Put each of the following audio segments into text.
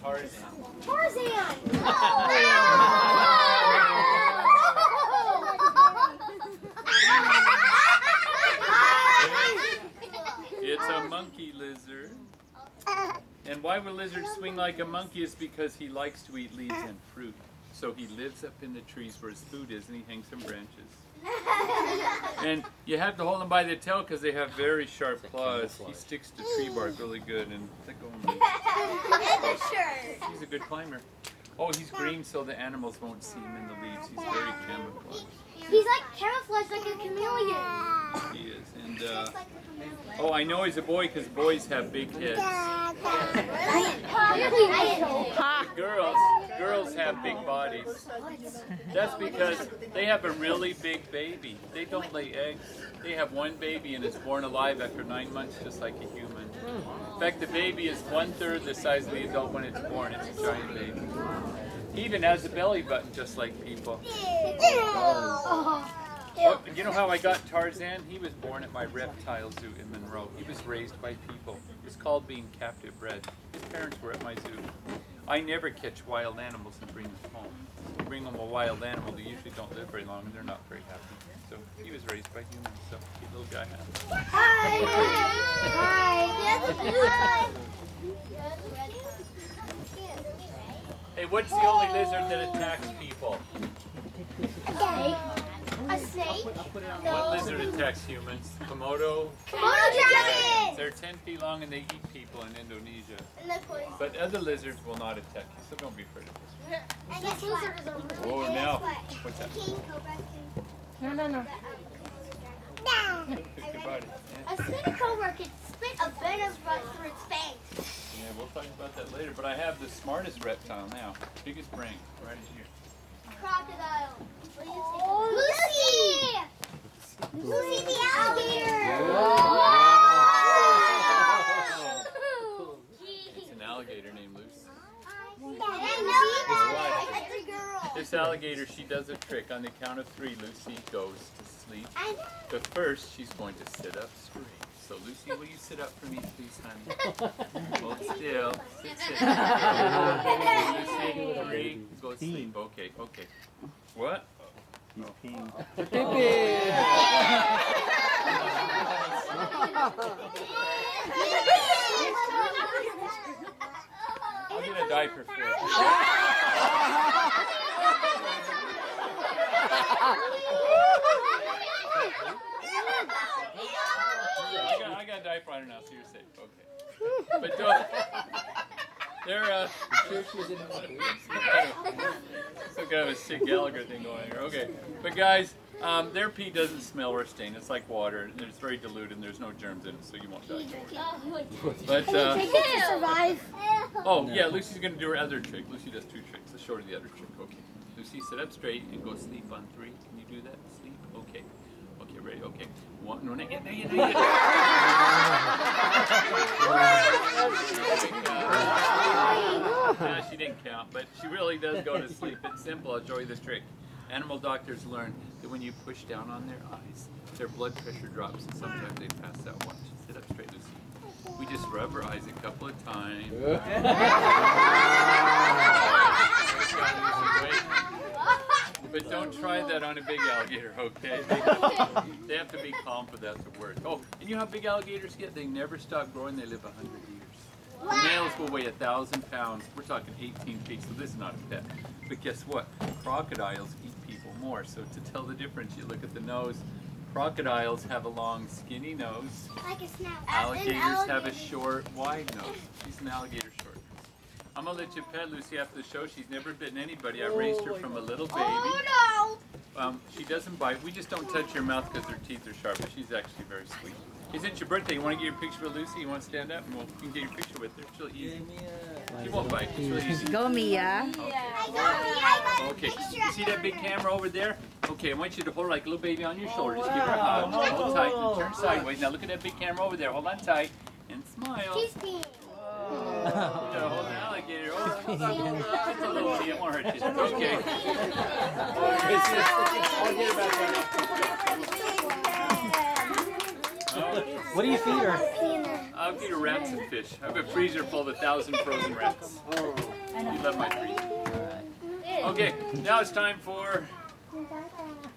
Tarzan. Tarzan! It's a monkey lizard. And why would lizards swing like a monkey is because he likes to eat leaves and fruit. So he lives up in the trees where his food is and he hangs from branches. And you have to hold him by the tail because they have very sharp claws. He sticks to tree bark really good and he's a good climber. Oh, he's green so the animals won't see him in the leaves. He's very camouflaged. He's like camouflaged like a chameleon. He is. And oh, I know he's a boy because boys have big heads. Girls have big bodies. That's because they have a really big baby. They don't lay eggs. They have one baby and it's born alive after 9 months, just like a human. In fact, the baby is 1/3 the size of the adult when it's born. It's a giant baby. He even has a belly button, just like people. Oh, you know how I got Tarzan? He was born at my reptile zoo in Monroe. He was raised by people. It was called being captive bred. His parents were at my zoo. I never catch wild animals and bring them home. You bring them a wild animal, they usually don't live very long and they're not very happy. So he was raised by humans, so cute little guy. Hi! Hey, what's the only lizard that attacks people? A snake? What lizard attacks humans? Komodo? Komodo dragon! They're 10 feet long and they eat people in Indonesia. But other lizards will not attack you, so don't be afraid of this. And this lizard is a really Oh, now, what's that? No. A spitting cobra can spit a venom right through its fangs. Yeah, we'll talk about that later, but I have the smartest reptile now. Biggest brain, right in here. Crocodile. Lucy! Lucy the alligator! It's an alligator named Lucy. That's a girl. This alligator, she does a trick. On the count of 3, Lucy goes to sleep. But first, she's going to sit up straight. So Lucy, will you sit up for me, please, honey? Hold still. Sit. Lucy, 3, go to sleep. Okay. What? He's peeing. I'll get a diaper for it. I got a diaper on her now, so you're safe. Okay. But they're some kind of a sick Gallagher thing going here. Okay. But guys, their pee doesn't smell or stain. It's like water. And it's very diluted and there's no germs in it, so you won't die. But Take it to survive. oh yeah, Lucy's gonna do her other trick. Lucy does 2 tricks. Let's show her the other trick. Okay. Lucy, sit up straight and go sleep on 3. Can you do that? Sleep? Okay. Okay, ready? Okay. 1, no, not yet. She didn't count, but she really does go to sleep. It's simple. I'll show you the trick. Animal doctors learn that when you push down on their eyes, their blood pressure drops and sometimes they pass out. Watch. Sit up straight, Lucy. We just rub her eyes a couple of times. But don't try that on a big alligator, okay? They have to be calm for that to work. Oh, and you know how big alligators get? They never stop growing. They live 100 years. The males will weigh 1,000 pounds. We're talking 18 feet, so this is not a pet. But guess what? Crocodiles eat people more. So to tell the difference, you look at the nose. Crocodiles have a long, skinny nose. Like a snap. Alligators have a short, wide nose. She's an alligator short. I'm going to let you pet Lucy after the show. She's never bitten anybody. I raised her from a little baby. Oh She doesn't bite. We just don't touch her mouth because her teeth are sharp, but she's actually very sweet. It's your birthday. You want to get your picture with Lucy? You want to stand up and you can get your picture with her. It's really easy. She won't bite. It's really easy. Go, Mia. Okay. You see that big camera over there? Okay, I want you to hold her like a little baby on your shoulder. Just give her a hug. Hold tight and turn sideways. Now look at that big camera over there. Hold on tight and smile. She's peeing. Hold an alligator. Hold on. It's a little bit. It won't hurt you. It's okay. Forget about that. What do you feed her? I'll get a ransom fish. I have a freezer full of 1,000 frozen rats. You love my freezer. Okay, now it's time for...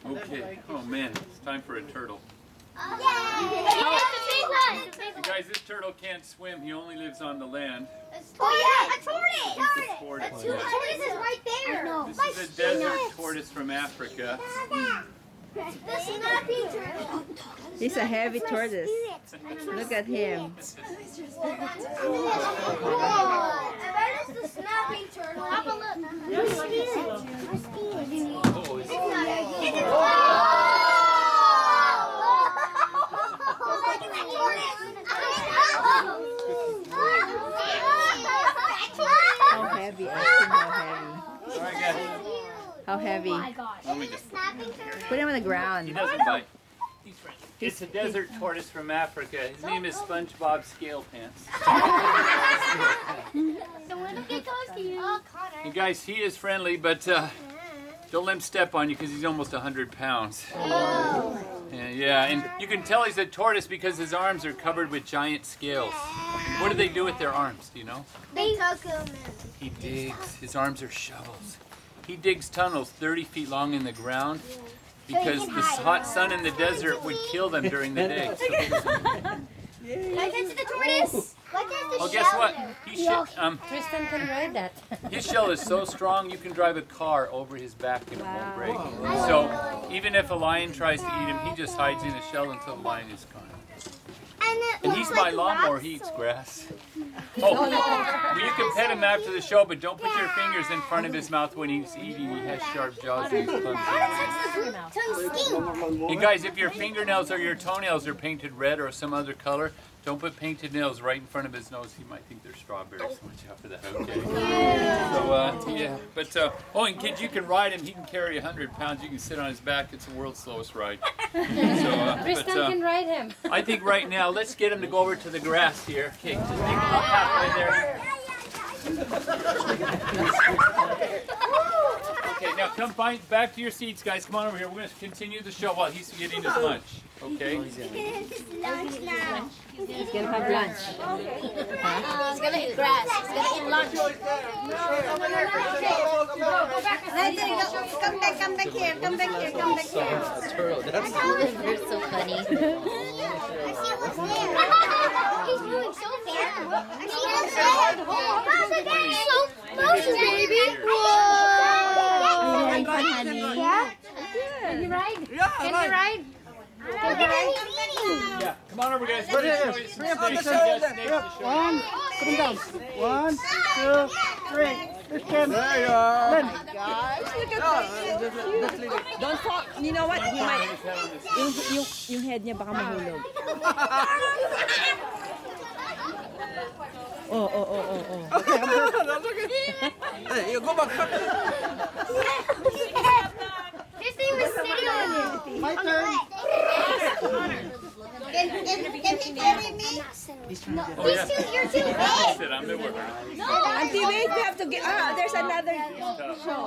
Okay, oh man, it's time for a turtle. You guys, this turtle can't swim. He only lives on the land. Oh yeah, a tortoise! A tortoise. The tortoise is right there. This is a desert tortoise from Africa. The snapping turtle. He's a heavy tortoise. Look at him. That is the snapping turtle. Have a look. How heavy? Ask him how heavy. All right, guys. How heavy? Let me just... Put him on the ground. He doesn't bite. It's a desert tortoise from Africa. His name is SpongeBob Scalepants. You guys, he is friendly, but don't let him step on you because he's almost 100 pounds. Yeah, and you can tell he's a tortoise because his arms are covered with giant scales. What do they do with their arms, do you know? They tuck him in. He digs. His arms are shovels. He digs tunnels 30 feet long in the ground because the hot sun in the desert would kill them during the day. Can I touch the tortoise? Oh, guess what? Tristan can ride that. His shell is so strong you can drive a car over his back and it won't break. So even if a lion tries to eat him, he just hides in a shell until the lion is gone. And he's my lawnmower, he eats grass. Oh, well, you can pet him after the show, but don't put your fingers in front of his mouth when he's eating. He has sharp jaws and he's clumsy. You guys, if your fingernails or your toenails are painted red or some other color, don't put painted nails right in front of his nose. He might think they're strawberries. Watch out for that, okay? So, yeah. But, oh, and kids, you can ride him. He can carry 100 pounds. You can sit on his back. It's the world's slowest ride. Tristan can ride him. I think right now, let's get him to go over to the grass here. Okay, just make him go halfway there. Okay, now come back to your seats, guys. Come on over here. We're going to continue the show while he's getting his lunch. Okay? He's lunch now. He's gonna have lunch. He's gonna eat grass. He's gonna eat lunch. Come back here. Come back here. You're so funny. I see what's there. He's moving so fast. I see what's there. Motion, baby. Are you having fun, honey? Yeah. Can you ride? Yeah, Can you ride? Yeah, come on over, guys. We're going to show you some snakes. One, come down. 1, 2, 3. Christian. There you are. Don't talk. You know what? He might. Yung head niya baka mahulog. Oh. Okay, I'm good. That's okay. Hey, you go back. This thing was sitting on it. My turn. Can he carry me? No. You're too big. Sit on the worker. Auntie, wait. We have to get. There's another show.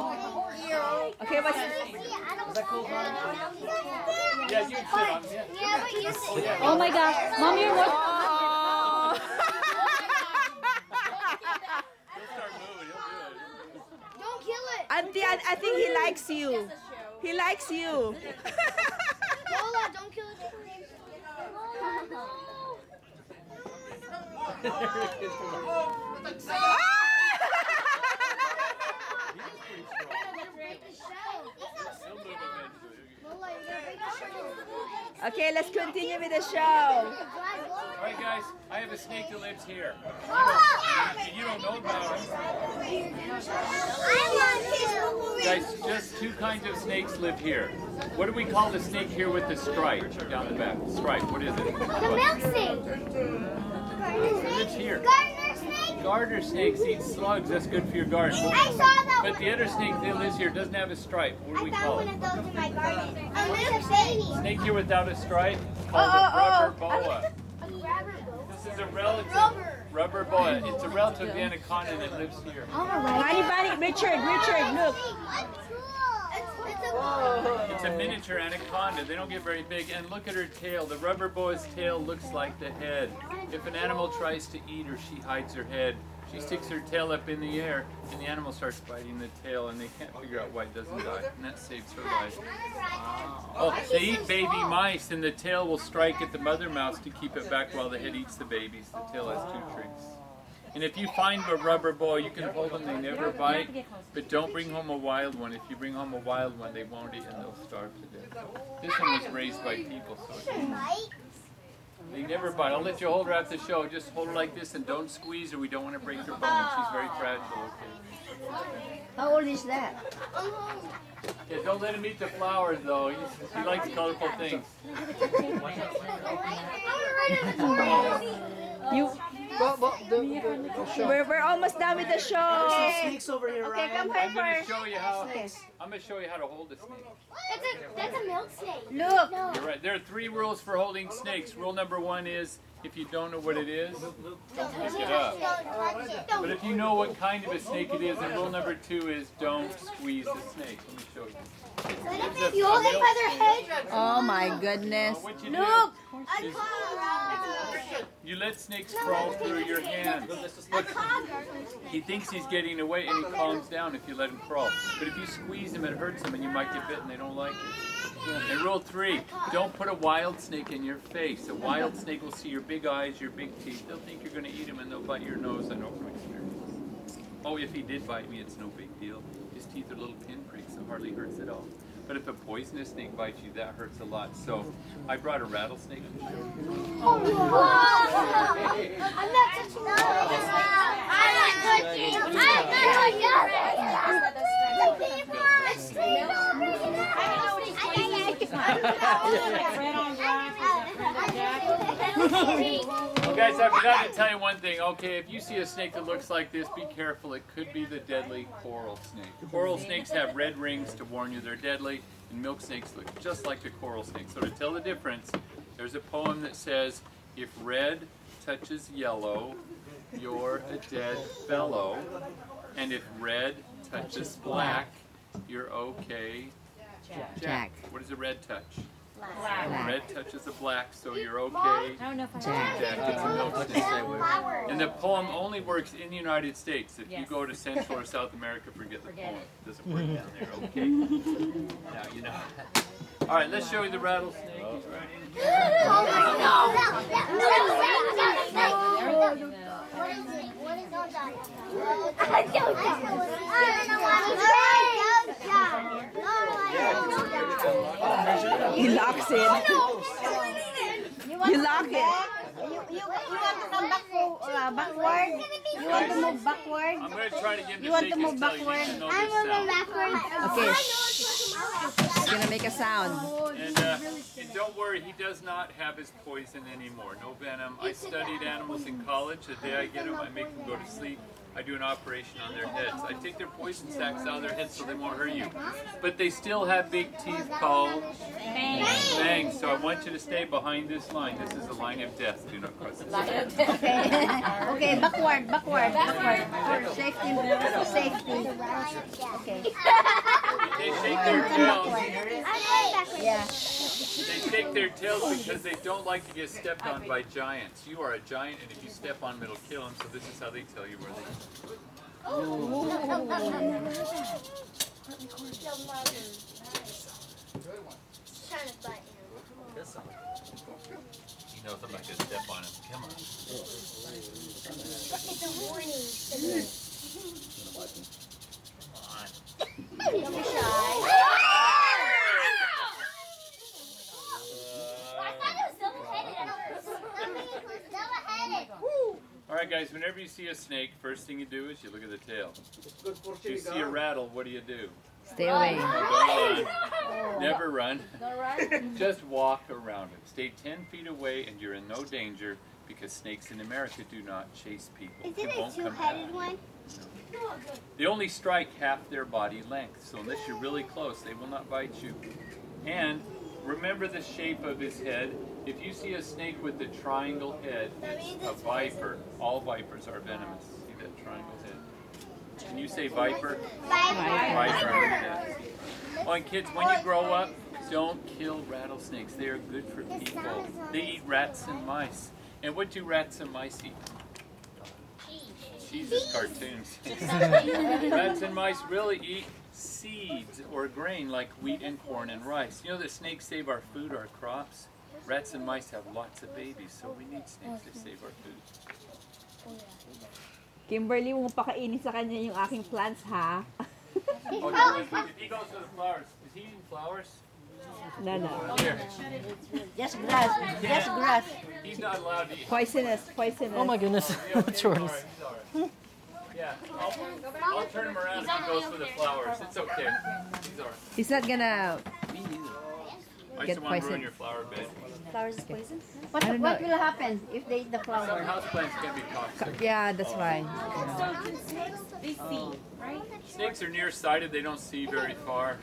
Okay, what's Yeah, you can sit on him. Yeah, but you sit. Oh my gosh. Mom, you're what? He'll start moving. He'll do it. Don't kill it. Auntie, I think he likes you. He likes you. Lola, don't kill it. Lola, Okay, let's continue with the show. All right, guys. I have a snake that lives here. You don't know about him. Guys, just two kinds of snakes live here. What do we call the snake here with the stripe down the back? Stripe, what is it? The milk snake. It lives here. Gardener snake. Garter snakes eat slugs. That's good for your garden. I saw that But the other snake that lives here doesn't have a stripe. What do we I call found it? one of those in my garden. A milk baby. Snake here without a stripe is called a rubber boa. A grabber goat. This is a relative rubber boa. It's a relative of the anaconda that lives here. Bunny, Richard, look. It's a It's a miniature anaconda. They don't get very big. And look at her tail. The rubber boa's tail looks like the head. If an animal tries to eat her, she hides her head. She sticks her tail up in the air, and the animal starts biting the tail, and they can't figure out why it doesn't die. And that saves her life. Oh, they eat baby mice, and the tail will strike at the mother mouse to keep it back while the head eats the babies. The tail has 2 tricks. And if you find a rubber boa, you can hold them. They never bite, but don't bring home a wild one. If you bring home a wild one, they won't eat, and they'll starve to death. This one was raised by people, so they never bite. I'll let you hold her at the show. Just hold her like this and don't squeeze her. We don't want to break her bone. She's very fragile. Okay. How old is that? Yeah, don't let him eat the flowers, though. He likes colorful things. We're almost done with the show. Snakes over here, Okay, Ryan. come here I'm going to first. show you how. I'm going to show you how to hold a snake. That's a milk snake. Look. No. You're right. There are 3 rules for holding snakes. Rule number 1 is if you don't know what it is, don't pick it up. But if you know what kind of a snake it is, and rule number 2 is don't squeeze the snake. Let me show you. You hold it by their head. Oh my goodness. What you Look. do is you let snakes crawl through your hands. Look, he thinks he's getting away, and he calms down if you let him crawl. But if you squeeze him, it hurts him, and you might get bit, and they don't like it. And rule 3, don't put a wild snake in your face. A wild snake will see your big eyes, your big teeth. They'll think you're going to eat him, and they'll bite your nose. I know from experience. Oh, if he did bite me, it's no big deal. His teeth are little pinpricks, so it hardly hurts at all. But if a poisonous snake bites you, that hurts a lot. So I brought a rattlesnake to show you. I'm not touching that. I'm not touching it. Well, guys, I forgot to tell you one thing. Okay, if you see a snake that looks like this, be careful. It could be the deadly coral snake. Coral snakes have red rings to warn you they're deadly, and milk snakes look just like the coral snake. So to tell the difference, there's a poem that says, if red touches yellow, you're a dead fellow. And if red touches black, you're okay. Jack. What does a red touch? Black. Red touches a black, so you're okay. Jack. Jack, it's a milk snake. And the poem only works in the United States. If you go to Central or South America, forget the poem. It doesn't work down there, okay? Now you know. All right, let's show you the rattlesnake. He's right in here. What is on that? He locks it. You lock it. You want to come backward? You want to move backward? I'm going to try to give You the want to safest move tell you backward? need to know this sound. Okay. It's gonna make a sound. And don't worry, he does not have his poison anymore. No venom. I studied animals in college. The day I get them, I make them go to sleep. I do an operation on their heads. I take their poison sacs out of their heads so they won't hurt you. But they still have big teeth called fangs. So I want you to stay behind this line. This is a line of death. Do not cross this line. Okay, backward. Safety. Okay. They shake their tails. Yeah. They shake their tails because they don't like to get stepped on by giants. You are a giant, and if you step on them, it'll kill them. So this is how they tell you where they are. He knows I'm not going to step on him. Come on. It's a warning. Come on. Alright guys, whenever you see a snake, first thing you do is you look at the tail. If you see a rattle, what do you do? Stay away. Don't run. Never run. Just walk around it. Stay 10 feet away and you're in no danger because snakes in America do not chase people. Is it a won't come two-headed back. one? They only strike half their body length, so unless you're really close, they will not bite you. And remember the shape of his head. If you see a snake with the triangle head, it's a viper. All vipers are venomous. See that triangle head? Can you say viper? Viper. Viper. Oh, and kids, when you grow up, don't kill rattlesnakes. They are good for people. They eat rats and mice. And what do rats and mice eat? Cheese is cartoons. Rats and mice really eat seeds or grain like wheat and corn and rice. You know that snakes save our food, our crops? Rats and mice have lots of babies, so we need snakes to save our food. Kimberly, mo pakainin sa kanya yung aking plants, ha? Oh, if he goes to the flowers, is he eating flowers? No. Here. Just grass. Just grass. He's not allowed to eat. Poisonous. Oh my goodness, that's yours. Yeah, I'll turn him around if he goes for the flowers. It's okay. He's alright. He's not gonna... I just want to ruin your flower bed. Flowers is poison? What I don't know. will happen if they eat the Some flower? houseplants can be toxic. Yeah, that's right. They see, right? Snakes are nearsighted. They don't see very far.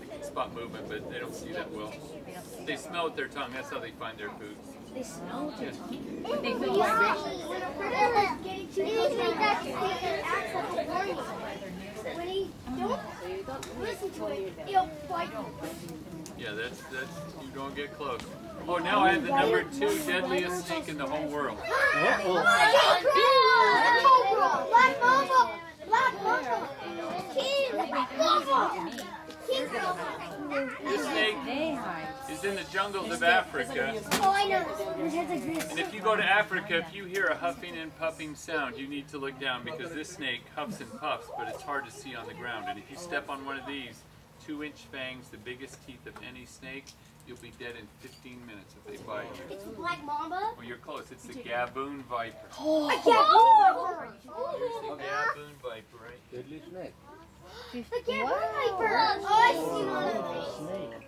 They can spot movement, but they don't see that well. They smell with their tongue. That's how they find their food. They smell Yes. but they feel vibration. When he don't listen to it, he'll fight. Yeah, that's you don't get close. Oh, now I have the number 2 deadliest snake in the whole world. Black mamba. This snake is in the jungles of Africa. Oh, I know. And if you go to Africa, if you hear a huffing and puffing sound, you need to look down because this snake huffs and puffs, but it's hard to see on the ground. And if you step on one of these 2-inch fangs, the biggest teeth of any snake, you'll be dead in 15 minutes if they bite you. It's a black mamba. Well, you're close. It's the gaboon viper. A gaboon. There's the gaboon viper, right? Deadly snake. The gaboon viper. Oh, I see one. Oh, deadly snake.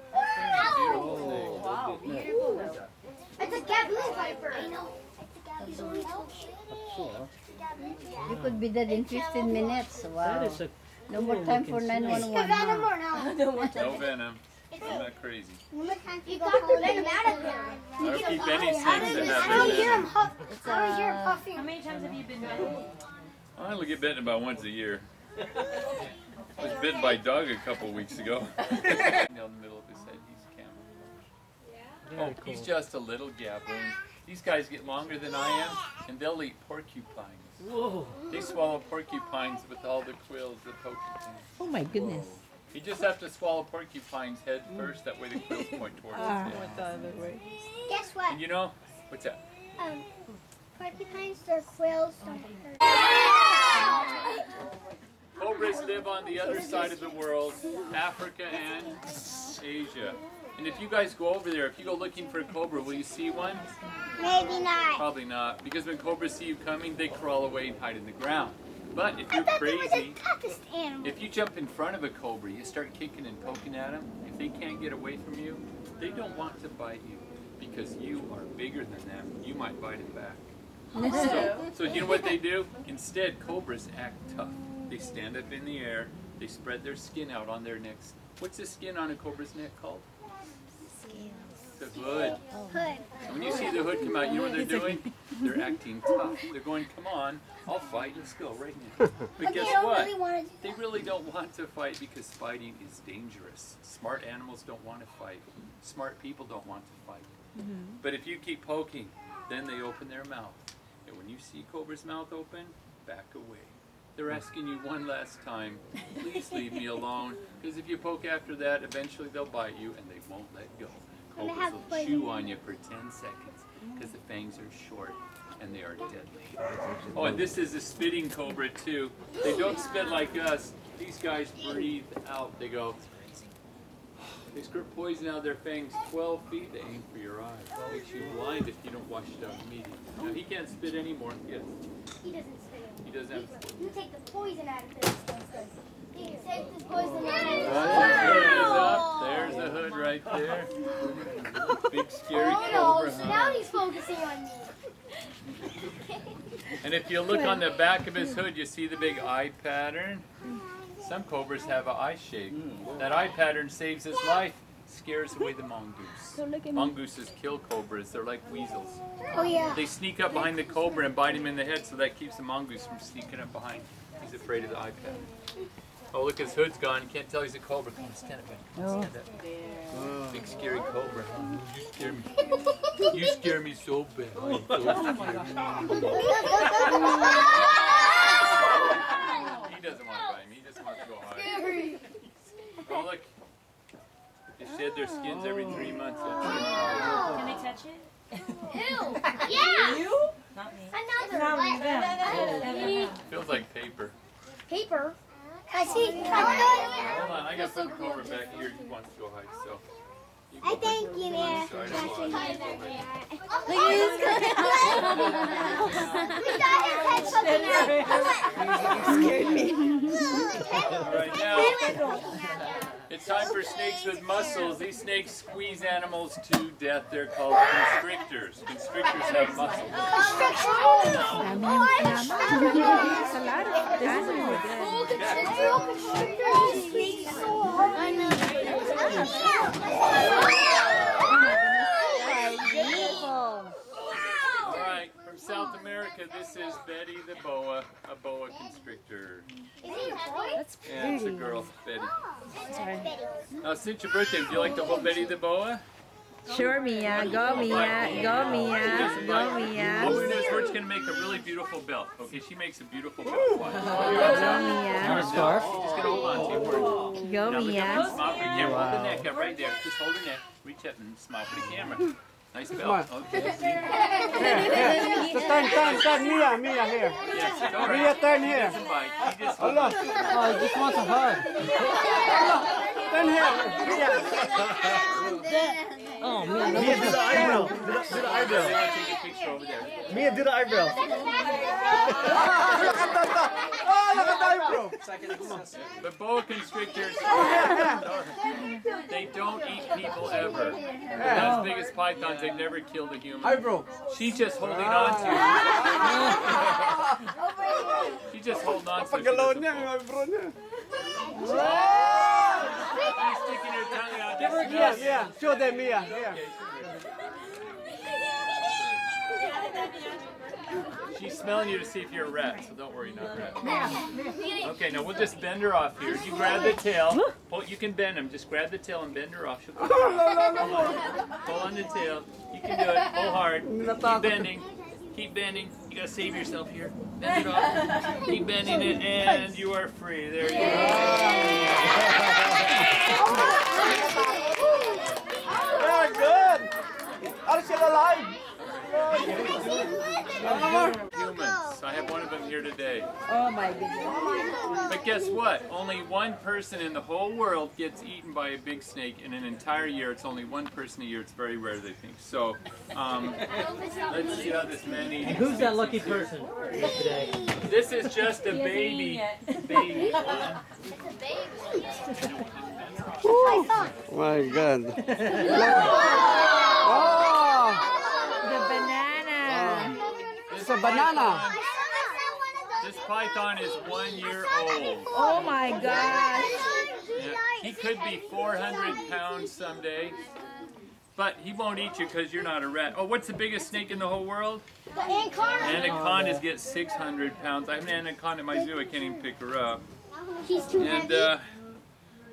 It's a gaboon viper. I know. You could be dead in 15 minutes. That Wow. is a No more time for The 911. venom or no? No venom. I'm not crazy. You got the venom out of there. I don't keep any snakes that I don't have hear him venom. huff. I don't hear him puffing. How many times have you been bitten? I only get bitten about once a year. I was bitten by Doug a couple weeks ago. Down the middle of his head, he's camel. Oh, he's just a little gaboon. These guys get longer than I am, and they'll eat porcupines. whoa. They swallow porcupines with all the quills, the porcupines. Oh my goodness. You just have to swallow porcupines head first, that way the quills point towards his head. Guess what? And you know, what's that? Porcupines, their quills don't hurt. Cobras live on the other side of the world, Africa and Asia. And if you guys go over there, if you go looking for a cobra, will you see one? Maybe not. Probably not, because when cobras see you coming, they crawl away and hide in the ground. But if I you're thought they were crazy, the toughest animal. if you jump in front of a cobra, you start kicking and poking at them, if they can't get away from you, they don't want to bite you because you are bigger than them. You might bite them back. So you know what they do? Instead, cobras act tough. They stand up in the air, they spread their skin out on their necks. What's the skin on a cobra's neck called? The hood. Hood. And when you see the hood come out, you know what they're doing? They're acting tough. They're going, come on, I'll fight, let's go right now. But But guess they don't what? really want to do They really don't want to fight because fighting is dangerous. Smart animals don't want to fight. Smart people don't want to fight. But if you keep poking, then they open their mouth. And when you see cobra's mouth open, back away. They're asking you one last time, please leave me alone. Because if you poke after that, eventually they'll bite you and they won't let go. And they Cobras have will poison. chew on you for 10 seconds because the fangs are short and they are deadly. Oh, and this is a spitting cobra too. They don't spit like us. These guys breathe out. They go. They squirt poison out of their fangs 12 feet. They aim for your eyes. It makes you blind if you don't wash it out immediately. Now he can't spit anymore. Yes, He doesn't spit. he doesn't have to spit. You take the poison out of this. You take the poison out of this. Up. There's the hood right there. Big scary Oh no, cobra. so Huh? now he's focusing on me. And if you look on the back of his hood, you see the big eye pattern. Some cobras have an eye shape. That eye pattern saves his life, scares away the mongoose. Mongooses kill cobras. They're like weasels. Oh yeah. They sneak up behind the cobra and bite him in the head, so that keeps the mongoose from sneaking up behind. He's afraid of the eye pattern. Oh, look, his hood's gone. You can't tell he's a cobra. Come on, stand up, man. Stand up. Big scary cobra. Huh? You scare me. You scare me so bad. I'm so scared. He doesn't want to bite me. He just wants to go hide. Oh, look. They shed their skins every 3 months. Can I touch it? Ew. Yeah. You? Not me. Another. Feels like paper. Paper. I see. Hold on, I got to put the cobra back here. He wants to go hide, so. You I go thank back. you, man. Sorry, I don't want to. Look at All right, now it's time for snakes with muscles. These snakes squeeze animals to death. They're called constrictors. Constrictors have muscles. All right, from South America, this is Betty the boa, a boa constrictor. Yeah, it's a girl, Betty. Now, since your birthday, would you like to hold Betty the boa? Sure, Mia. Go, Mia. Go, Mia. Go, All Mia. we're going to do is we're just going to make a really beautiful belt. Okay, she makes a beautiful belt. Watch. Go, Mia. Scarf? She's just going to hold on to it. Go, Now look Mia. up and smile for the camera. Hold the neck up right there. Just hold her neck. Reach up and smile for the camera. Nice belt. Okay. So turn, Mia here. Yes, it's all right. Mia, turn He here. doesn't bite. He just Allah. Oh, he just wants a hug. Turn here. Mia. Oh, man. Mia, do the eyebrow. Do the eyebrow. They want to take a picture over there. Mia, do the eyebrow. Oh, look at the eyebrow. But boa constrictors, they don't eat people ever. They're not as big as pythons. They've never killed a human. Eyebrow. She's just holding on to you. She's just holding on to you. Pagalaw niya, yung eyebrow niya. She's sticking her tongue out. Give her a Mia, kiss. Mia. Show them, Mia. Here. She's smelling you to see if you're a rat, so don't worry, not a rat. Okay, now we'll just bend her off here. You grab the tail. Pull, you can bend them. Just grab the tail and bend her off. She'll go. Pull on the tail. You can do it. Pull hard. Keep bending. Keep bending. You gotta save yourself here. Bend it off. Keep bending it, and you are free. There you go. Yeah, good. Are still alive? Humans. I have one of them here today. Oh, my goodness. But guess what? Only one person in the whole world gets eaten by a big snake in an entire year. It's only one person a year. It's very rare, they think. So, let's see how this man eats. And who's that lucky person today? This is just a baby. Baby. My God. The banana. This a banana. This python is 1 year old. Oh, my gosh. Yeah, he could be 400 pounds someday. But he won't eat you because you're not a rat. Oh, what's the biggest snake in the whole world? Anacondas get 600 pounds. I have an anaconda in my zoo. I can't even pick her up. He's too And, heavy.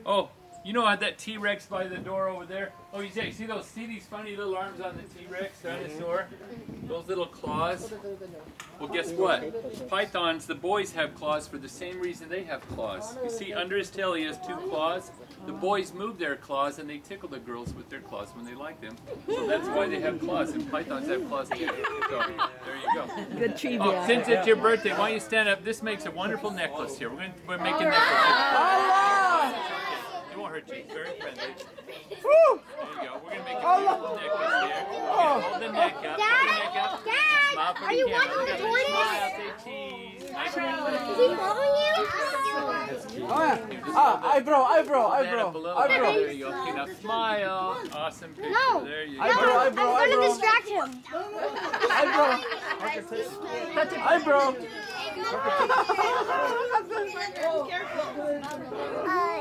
oh, you know, I had that T-Rex by the door over there. Oh, you see those? See these funny little arms on the T-Rex dinosaur? Those little claws. Well, guess what? Pythons, the boys have claws for the same reason they have claws. You see, under his tail he has 2 claws. The boys move their claws and they tickle the girls with their claws when they like them. So that's why they have claws. And pythons have claws too. So there you go. Good trivia. Oh, since it's your birthday, why don't you stand up? This makes a wonderful necklace here. We're making a necklace. It won't hurt you. It's very friendly. There you go. We're going to make a beautiful necklace here. Hold the neck up. Dad, Smile for are you the camera. watching Look the at tortoise? Smile, say cheese. Nice Is he following you? Eyebrow. There you go. Okay, now smile. Awesome picture. No. There you go. I'm going to distract him. Eyebrow.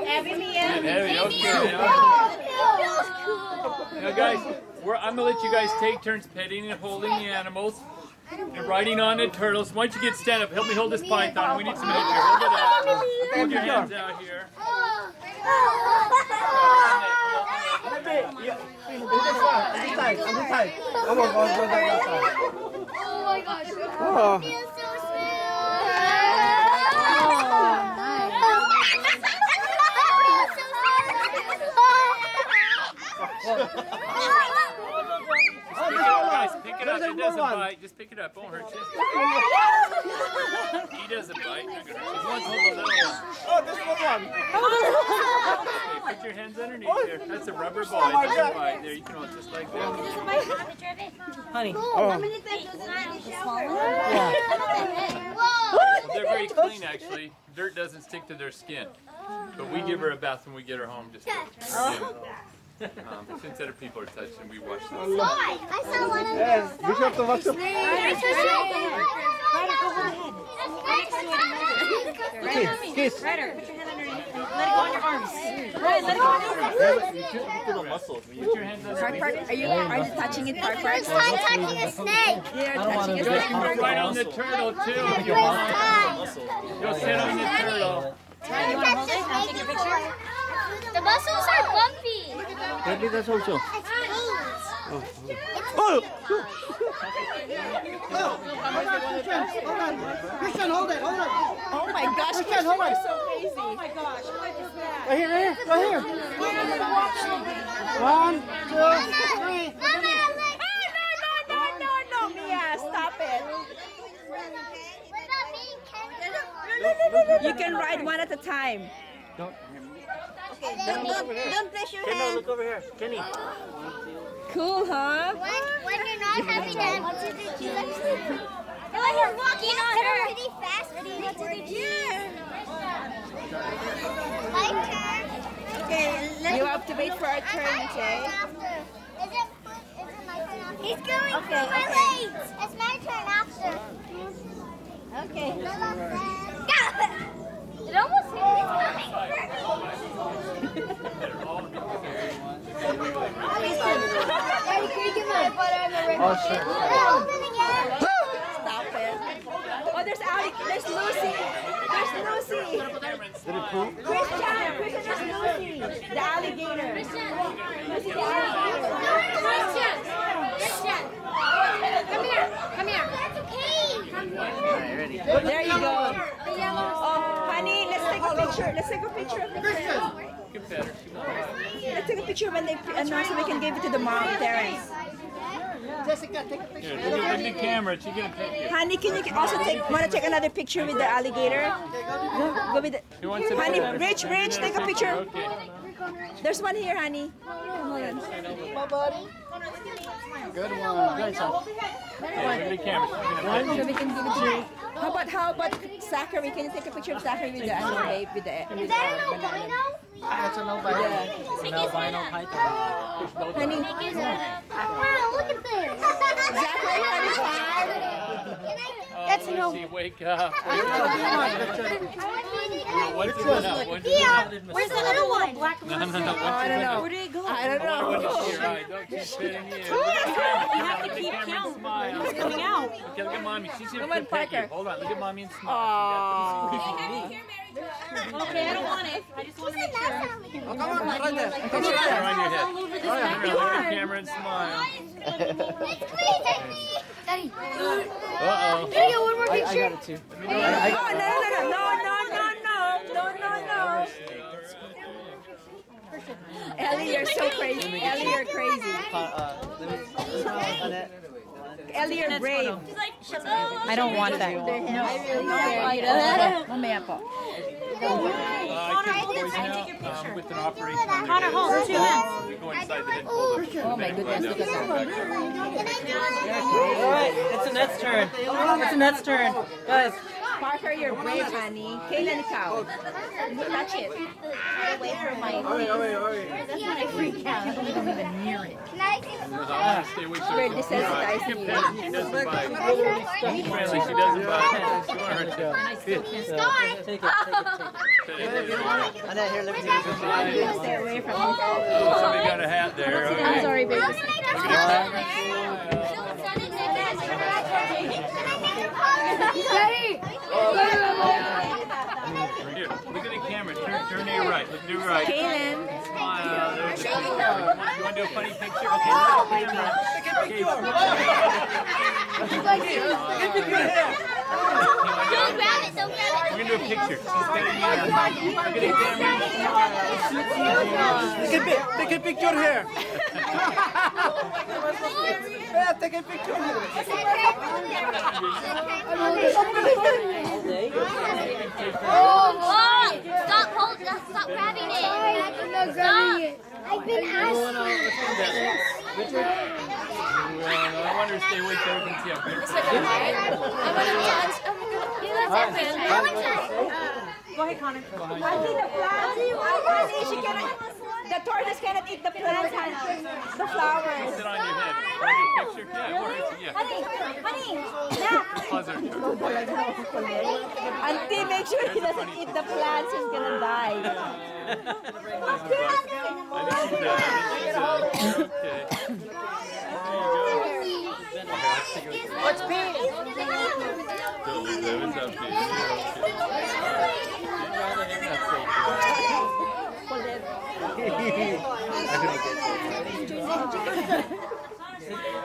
Heavy, okay. Now guys, I'm going to let you guys take turns petting and holding the animals and riding on the turtles. Why don't you stand up? Help me hold this python. We need some help here. Hold it up. Hold your hands out here. Come on, go that side. Oh my gosh. Oh. Feels so smooth. Guys, pick it up. It doesn't bite. Just pick it up. Won't hurt you. He doesn't bite. Not gonna hurt you. One hold the little one. Oh, this one. Okay, put your hands underneath there. That's a rubber ball. It doesn't bite. There, you can hold it just like that. Honey. Oh. They're very clean, actually. Dirt doesn't stick to their skin. But we give her a bath when we get her home. Just since other people are touching, we wash them. I saw one of Yes, be sure to wash them. Kiss. Ryder, put your hand underneath. Let it go on your arms. Right, let it go on your arms. Put your hands Park, underneath. Park, are you touching it, Park, Park? It's like touching a snake. You're don't wanna touching it, do it. Park. Right on the turtle, too, if you want. Go sit on the turtle. Right, you want to hold it? I'll take your picture. The muscles are bumpy. Maybe that's also. It's Oh! Christian, hold it, hold it. Oh my gosh, Christian, hold it. so crazy. Oh my gosh, what is that? Right here, right here. 1, 2, 3. No, Mia, stop it. You can ride one at a time. Don't place your hand. Look over here. Kenny. Cool, huh? When you're not having that, oh, you're walking on her. Pretty fast. What did you do? My turn. Okay, You have to wait for our turn, okay? Is it my turn after? He's going through my legs. It's my turn after. Okay. It almost hit me. Daddy, can you get my butter on the rim? Oh, sure. Hold it again. Stop it. Oh, there's Ali. There's Lucy. There's Lucy. Did it poop? Christian, there's Lucy. The alligator. Lucy, the alligator. Christian. Come here. Come here. That's okay. There you go. Oh, honey, let's take a picture. Let's take a picture of the Christian. Let's take a picture when they announce so we can give it to the mom parents. Jessica, take a picture. Here, look at the camera. She gonna pick you. Honey, can you also want to take another picture with the alligator? Go with Who wants the, to honey, put Rich, take a picture. Okay. There's one here, honey. Hold on. Good one. Yeah, look at the camera. She's gonna pick So we can give it to you. How about Zachary? Can you take a picture of Zachary with the babe with the Is that an albino? That's a no bite. Albino python. honey? Wow, look at this. Zachary, honey, That's Let's see, wake up. What's it up? What's it Here. up? Where's the little one? Black No, no, no. I don't know. Where did it go? I don't I want to know. see your eye. Don't keep spitting you. You have to keep count. Smile. It's coming out. Okay, look at mommy. She's Come gonna on, pet Parker. you. Hold on. Look at mommy and smile. Okay, I don't want it. I just want to make sure. Oh, come on, right there. Put your hair on your head. All over this Look at backyard. the camera and smile. Daddy. Uh-oh. Can I get one more picture? I got it too. Oh, no. Ellie, you're so crazy. Ellie, you're crazy. Ellie, you're brave. I don't want that. No, I really Mamaya po. Connor, hold it so I can take your picture. With an operation on Connor, hold it. 2 hands. We go inside the head and hold up. Oh my goodness, look at that. Alright, it's Annette's turn. It's Annette's turn. Guys. Parker, you're brave, honey. Kaylan, ikaw. Touch it. Away from my. Hurry. That's when I freak out. Can I see the Stay away from We're her. desensitized She to can you. pet. She doesn't bite. She's friendly. She doesn't bite. She won't hurt you. Take it. Annette, here, let me take a picture. Stay away from me. Oh, somebody got a hat there. Okay. I'm sorry, baby. Look at Daddy! Here, look at the right. Do right. Kaylin. Smile. There's the picture. You want to do a funny picture? Okay, look at the camera. Don't grab it, don't grab it. We're going to do a picture. She's getting look at the camera. Take a picture here. Yeah, take a picture here. Oh, stop grabbing it. I'm not grabbing it. I've been asking. I want her to stay away so we can see how beautiful. Go ahead, Connor. I think the plants. She cannot. The tortoise cannot eat the plants, the flowers. Sit on your head. Want to get a picture? Yeah, yeah. Honey, Nat. Pause our turn. Auntie, make sure he doesn't eat the plants. He's gonna die. I think she's okay. What's pink? That was okay.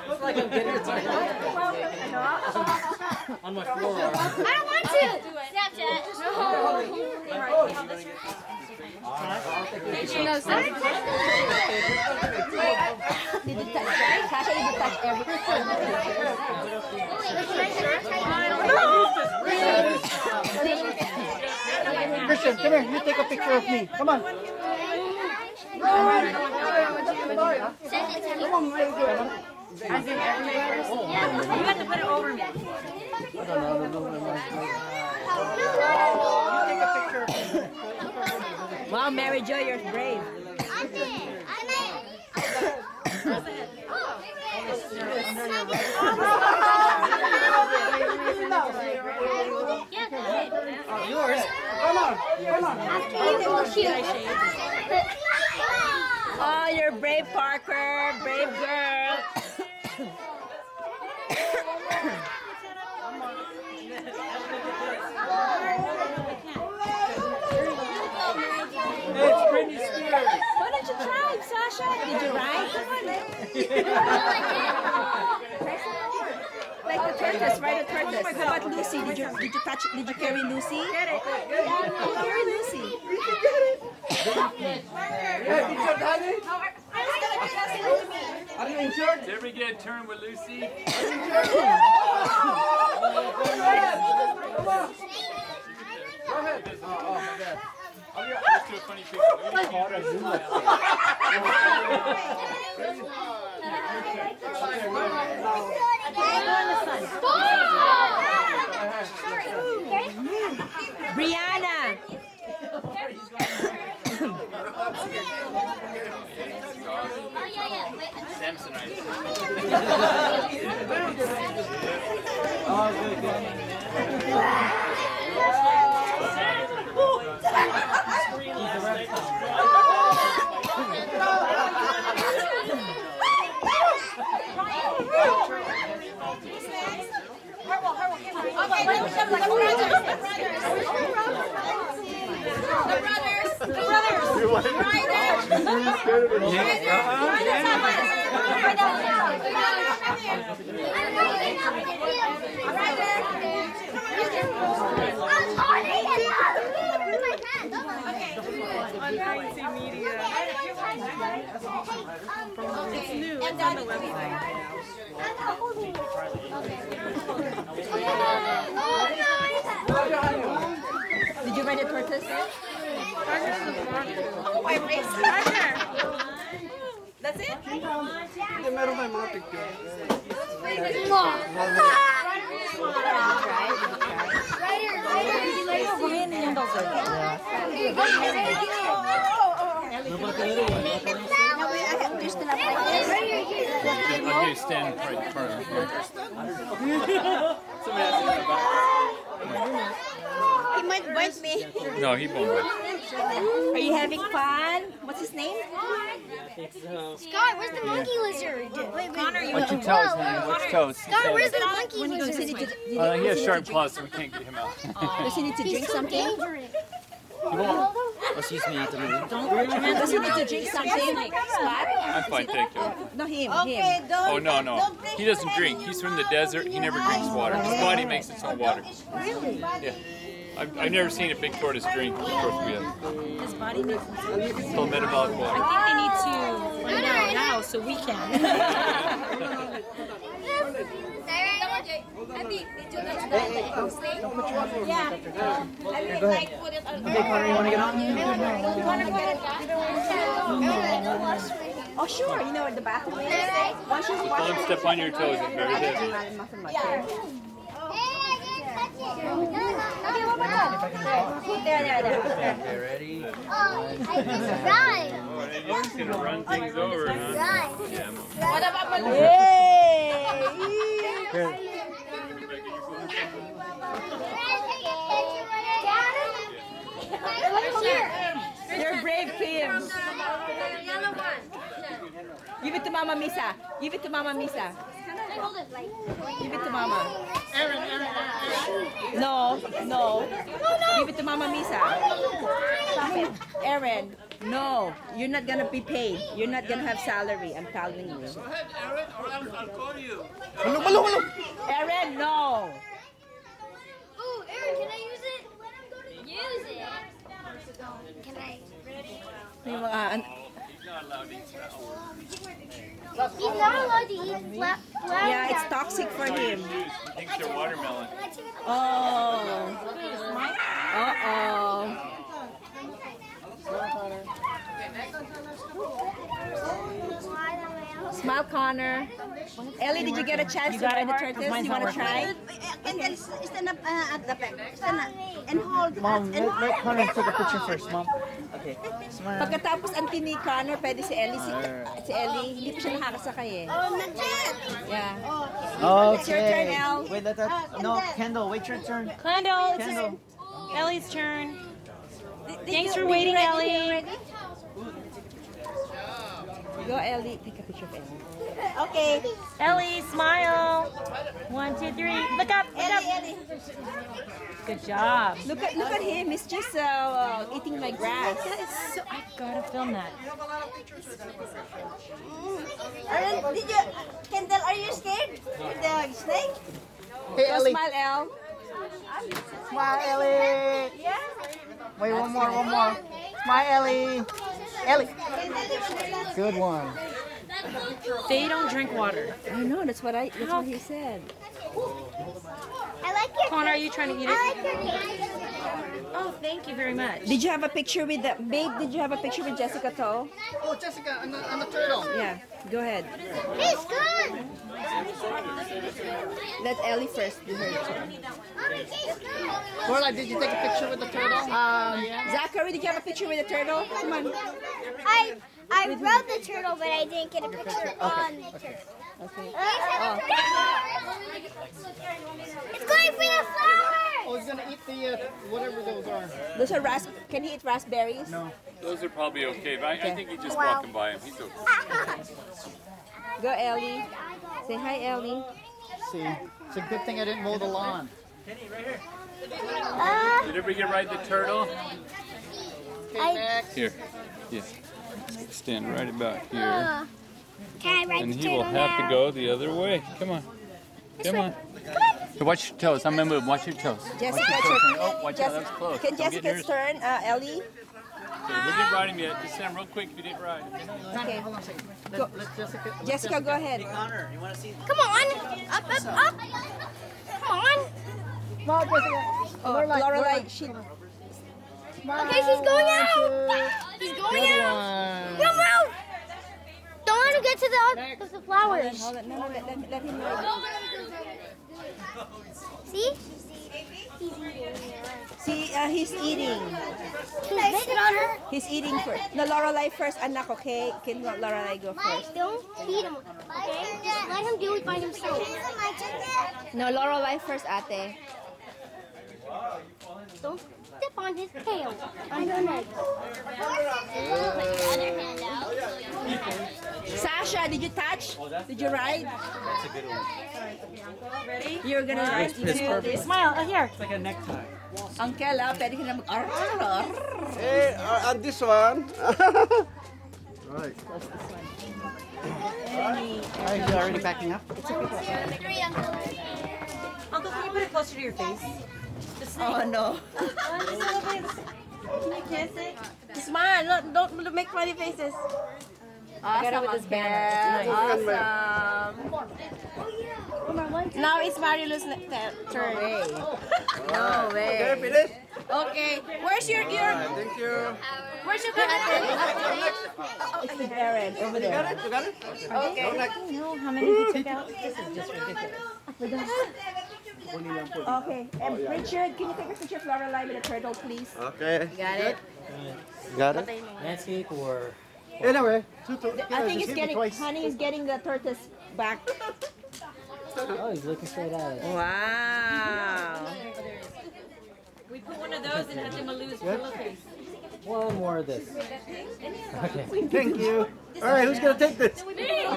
Looks like I'm getting it on my floor. I don't want to. Snapchat. No. Did you touch Sasha, did you touch everything? Christian, come here. You take a picture of me. Come on. As in everywhere? You have to put it over me. Wow, Mary Jo, you're brave. Yours. Come on. Oh, you're brave, Parker. Brave girl. It's Britney Spears. Why don't you try, Sasha? Did you ride? Like the tortoise, ride a tortoise. How about Lucy? Did you touch? Did you carry Lucy? You carry Lucy. Yeah, picture, Daddy. Are you injured? Did we get a turn with Lucy? Go ahead. Let's do a funny picture. Brianna. Samsonite. It's new. It's on the website. Did you ride a tortoise? Oh, I raced Roger. That's it? Meron tayong mga picture. Okay, stand right in front of her. Somebody asked me about. He might bite me. No, he won't. Are you having fun? What's his name? Scott, where's the monkey lizard? Wait, Connor, you What's your toes, honey? What's toes? Scott, where's the monkey When he goes, lizard? he He has sharp claws, so we can't get him out. does he need to drink something? Dangerous. He won't. Excuse me, Ate Marie. Does he need to drink something? Spot? I'm fine, thank you. No, him. Okay, Oh, no. He doesn't drink. He's from the desert. He never drinks water. His body makes its own water. Really? Yeah. I've never seen a big tortoise drink. Of course we have. His body makes him so. It's called metabolic I water. think they need to find out now so we can. Yeah. I mean, like, put it on. Okay, Connor, you want to get on? Oh, sure. You know where the bathroom is? Once you Don't step on your toes. It's very heavy. There. Okay, ready? Right. Oh, you're just gonna run things over, huh? Right. Yeah. What about my You're brave, Kim. Give it to Mama Misa. Give it to Mama Misa. Give it to Mama. No. Give it to Mama Misa. Stop it. Aaron, no. You're not gonna be paid. You're not gonna have salary. I'm telling you. Go ahead, Aaron, or else I'll call you. Aaron, no. Oh, Aaron, can I use it? Use it. Can I? May mga He's not allowed to eat flowers. He's not allowed to eat flowers. yeah, it's toxic for him. He thinks they're watermelon. Oh. Uh-oh. Smile, Connor. Ellie, did you get a chance to ride the tortoise? You want to try? And then stand up at the back. Stand up and hold. Mom, let Connor take a picture first, Mom. Okay. Smile. Pagkatapos auntie ni Connor, pwede si Ellie. Si Ellie, hindi pa siya nakakasakay eh. Oh, not Yeah. Okay. It's your turn, Elle. Wait, let that. No, Kendall, wait your turn. Kendall, it's Kendall. Ellie's turn. Thanks for waiting, Ellie. Go, Ellie. Take a picture of Ellie. Okay. Ellie, smile. 1, 2, 3. Look up, look up. Ellie. Good job. Look at him. He's just eating my grass. So I gotta film that. Aaron, Kendall, are you scared with the snake? Hey, Go Ellie. smile, Elle. Smile, Ellie. Yeah. Wait, one more. Smile, Ellie. Ellie. Good one. They don't drink water. I know. That's what he said. I like your. Connor, are you trying to eat I it? like your cake. Oh, thank you very much. Did you have a picture with the babe? Did you have a picture with Jessica too? Oh, Jessica, on the turtle. Yeah. Go ahead. It's good. Let Ellie first do her turn. Mommy, it's good. Lorelai, did you take a picture with the turtle? Zachary, did you have a picture with the turtle? Come on. I rode the turtle, but I didn't get a picture on the turtle. Okay. It's going for the flowers. Oh, he's gonna eat the whatever those are. Those are can he eat raspberries? No. Those are probably okay, but I think he's just walking by him. He's okay. Go, Ellie. Say hi, Ellie. See, it's a good thing I didn't mow the lawn. Did everybody get ride the turtle? Here. Yeah. Stand right about here. Can I ride And the he will turtle have to now? go the other way. Come on. Come on. Hey, watch your toes. I'm gonna move. Watch your toes. Jessica, Oh, watch out. That's close. Can Don't get Jessica's near- turn, Ellie? Okay, we didn't ride him yet. Just stand real quick if you didn't ride. Okay. Hold on a second. Go. Let Jessica. Jessica, go ahead. Connor, you want to see? Come on. Up. Come on. Smile, Jessica. Oh, Lorelai, Lorelai, she. Smile. Okay, she's going out. She's going Good out. one. Come out. Don't let him get to the flowers. Hold on. No, let him ride. See? See, he's eating. Can I sit on her? He's eating first. No, Lorelai first, anak, okay? Can Lorelai go first? Don't feed him, okay? Just let him do it by himself. No, Lorelai first, ate. Don't step on his tail. On your neck. Sasha, did you touch? Did you ride? That's a good one. Ready? You're gonna ride It's too. perfect. Smile. Oh, here. It's like a necktie. Uncle, pwede ka na mag Hey, on this one. Right. Are you already packing up? Uncle, can you put it closer to your face? The snake. Oh no. Just a little bit. Can you kiss it? Smile. Don't make funny faces. Awesome, with this Uncle. banner. Awesome. Now it's Marilu's turn. No way. Okay, finish. Okay. Where's your Thank you. Where's your curtain? It's Aaron over You got there. it? You got it? Okay. I don't know how many he took out. This is just ridiculous. Okay. And Richard, can you take a picture of Lorelai with the turtle, please? Okay. Got it? You got it? Landscape or Anyway, I think he's getting, honey is getting the tortoise back. oh, he's looking straight at it. Wow. We put one of those in Atimalu's pillowcase. One more of this. Okay. Thank you. All right, who's gonna take this? Bring it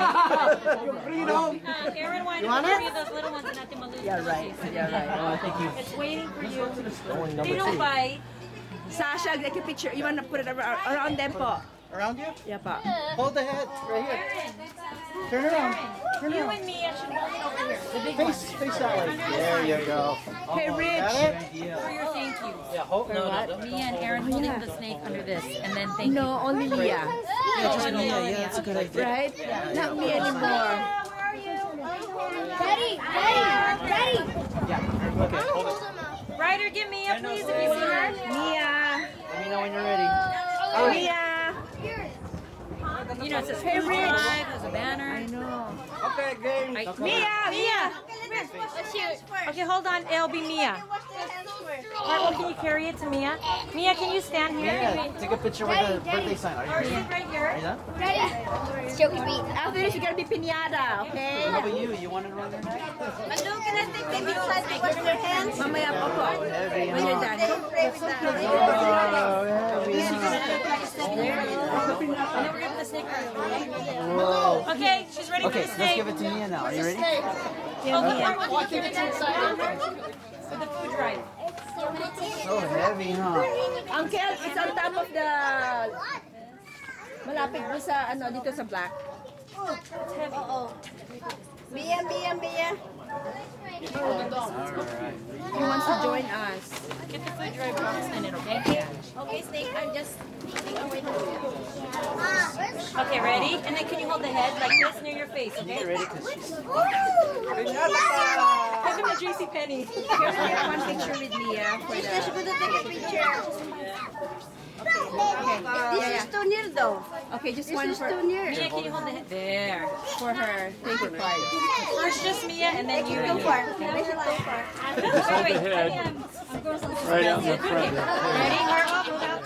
home. Aaron, why You want don't it? you those little ones in Atimalu's Yeah, right. Yeah, right. Oh, thank you. It's waiting for you. Going They number don't 2. bite. Sasha, take a picture. You want to put it around them po? Around you? Yeah, pa. Hold the head right here. Turn around. Turn You around. and me should hold it over here. The big one. Face that way. There you go. Hey, Got Rich. it? For your thank you. Yeah, hold no, no, Me and Aaron holding the snake under this, and then thank you. No, only Leah. that's a good idea. Right? Not me anymore. Daddy, Daddy, Daddy. Ryder, give Mia, please, if you see her. Mia. Let me know when you're ready. Mia. You know, it says Hey, food Rich. drive, there's a banner. I know. Okay, game. Mia. Okay, hold on. It'll be Mia. Hartwell, can you carry it to Mia? Mia, can you stand here? Yeah, take a picture with the birthday sign. Are you ready? Sit right here. Are you done? It's joking me. After this, you gotta be piñata, okay? How about you? You want to run there next? Hello, can I take baby side to wash their hands? Mamaya po po. When you're done. Play with that. And then we're gonna put the snake right. Whoa. Okay, she's ready Okay, for the let's snake. give it to Mia now. Are you ready? Hartwell, can you give it to for the food drive. So heavy, huh? Uncle, it's on top of the... Malapit mo sa, ano, dito sa black. Mia. He wants to join us. Get the food drive box in it, okay? Okay, snake, I'm just taking away the Okay, ready? And then can you hold the head like this near your face, okay? Get ready because she's... Give him a juicy penny. Here's one picture with Mia for the... She's going to take a picture. This is too near though. Okay, just This one is for, too near. Mia, can you hold the head? There. for her. Thank you, card. First just Mia and then you. Too far. This is too far. Wait. Right out in the front. Ready? Hartwell, hold out.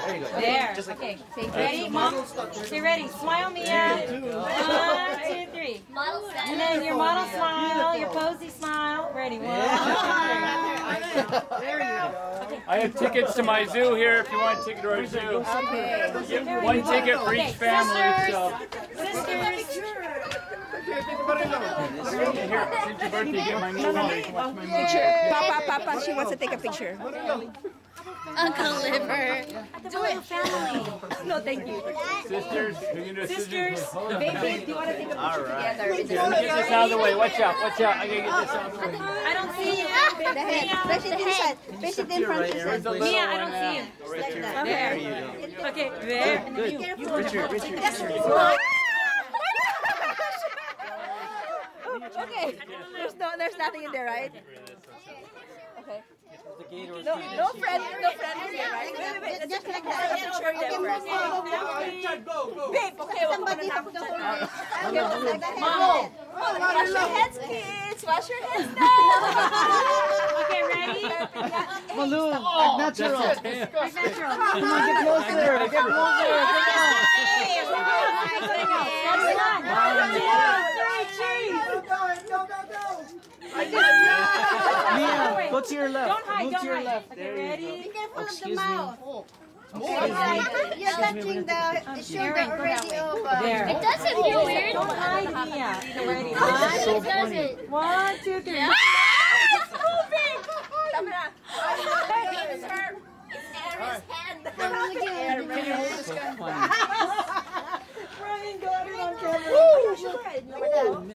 There you go. There. Just like Okay. Ready? Mom. Okay, ready. Smile, Mia. 1, 2, 3. And then your model smile, your posy smile. Ready? 1, 2, 3. There you go. I have tickets to my zoo here if you want a ticket to our zoo. Okay. Get one ticket for each family. So. Sisters. Here, since your birthday, get my new one. Picture. Papa, she wants to take a picture. Uncle Liver. The royal family. No, thank you. Sisters, you're gonna do Sisters. Baby, do you want to take a picture together? With Let me get this out of the way. Watch out, watch out. I gotta get this out of the way. I don't see you. The head. Place it inside. Place it in front. Where's the little Mia, I one don't at? see you. Right there. There. There you go. Okay, there. Richard. Okay. There's nothing in there, right? Okay. The gate or No friend in there, right? Wait. Let's just take a picture of them first. Babe, okay, we're gonna have to Mom, wash your hands, kids. Wash your hands now. Okay, ready? Balloon, act natural. Natural. Come on, get closer. Get closer. Mia, go to your left. Don't hide, Move don't to your hide. left. Okay, ready? Be careful of the Excuse me. mouth. You're touching the shoulder already of There. It doesn't feel weird. Don't hide, Mia. Okay, ready? It doesn't. 1, 2, 3. Tama na. Ryan got it on camera.